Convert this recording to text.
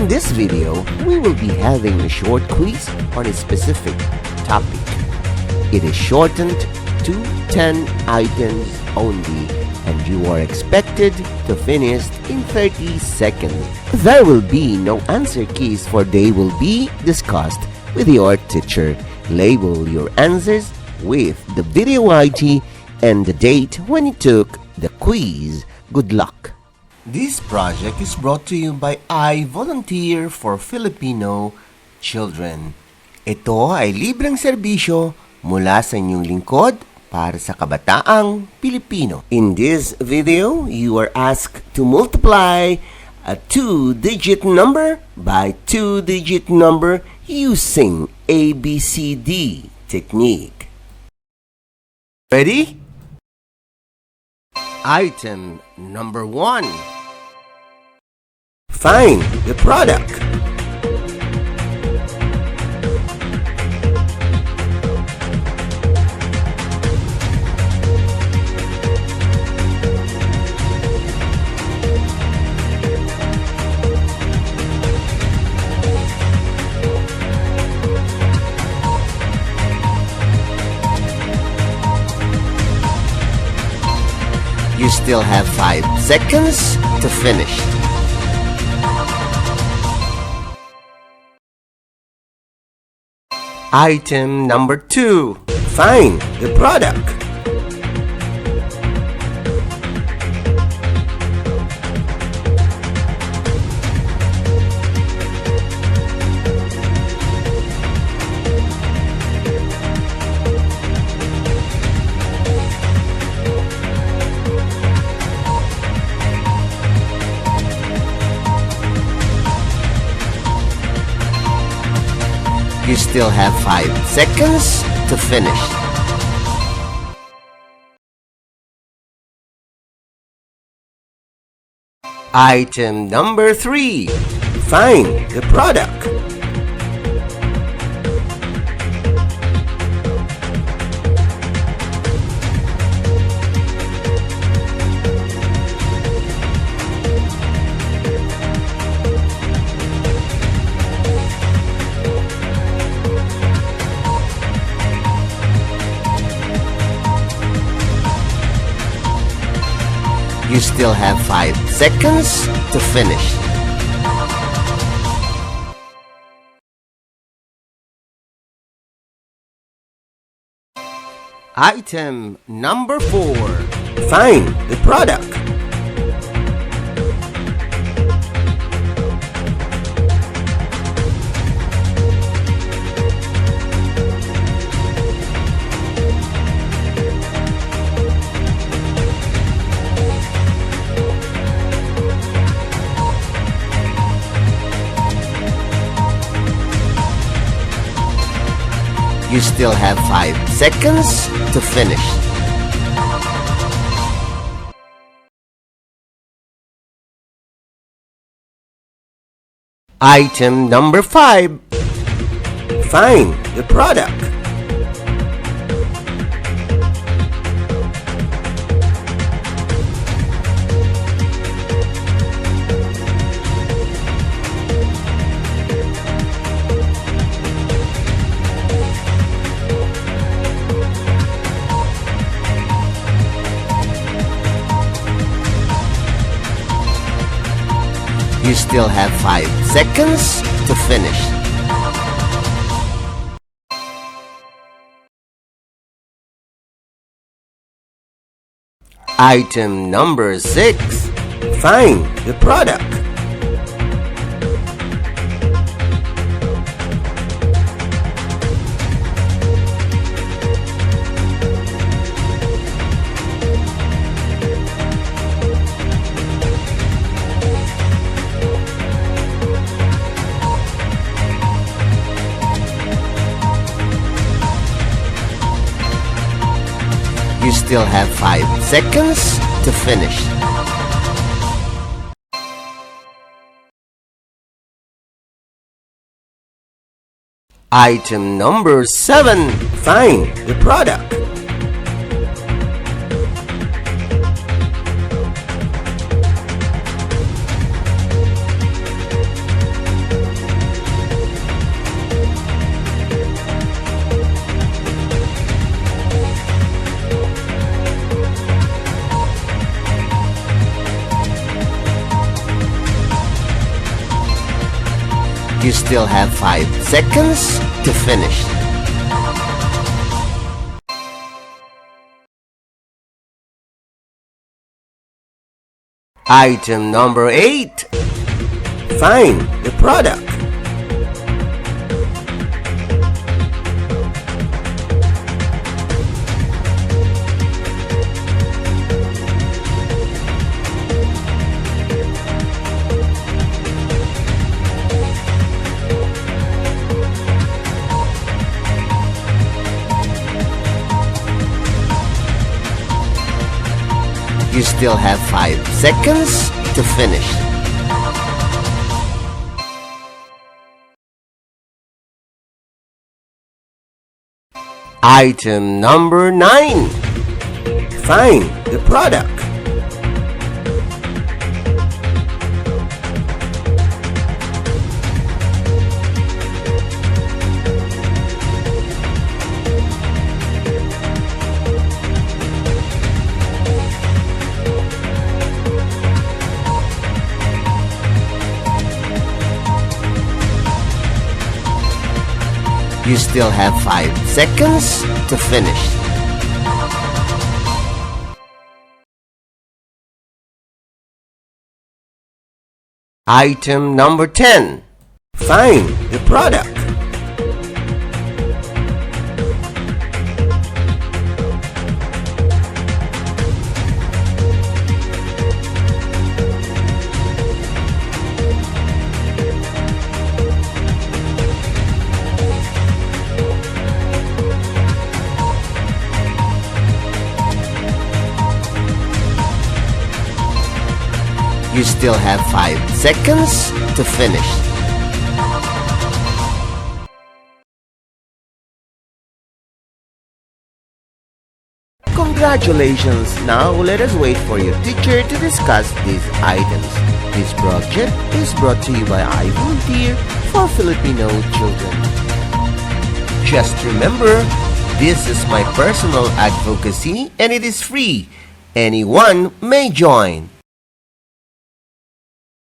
In this video, we will be having a short quiz on a specific topic. It is shortened to 10 items only, and you are expected to finish in 30 seconds. There will be no answer keys, for they will be discussed with your teacher. Label your answers with the video ID and the date when you took the quiz. Good luck! This project is brought to you by I Volunteer for Filipino Children. Ito ay libreng serbisyo mula sa inyong lingkod para sa kabataang Pilipino. In this video, you are asked to multiply a 2-digit number by 2-digit number using ABCD technique. Ready? Item number 1. Find the product. You still have 5 seconds to finish. Item number 2. Find the product. You still have 5 seconds to finish. Item number 3. Find the product. You still have 5 seconds to finish. Item number 4. Find the product. You still have 5 seconds to finish. Item number 5. Find the product. You still have 5 seconds to finish. Item number 6. Find the product. You still have 5 seconds to finish. Item number 7. Find the product. You still have 5 seconds to finish. Item number 8. Find the product. You still have 5 seconds to finish. Item number 9. Find the product. You still have 5 seconds to finish. Item number 10. Find the product. You still have 5 seconds to finish. Congratulations! Now let us wait for your teacher to discuss these items. This project is brought to you by I Volunteer for Filipino Children. Just remember, this is my personal advocacy and it is free. Anyone may join.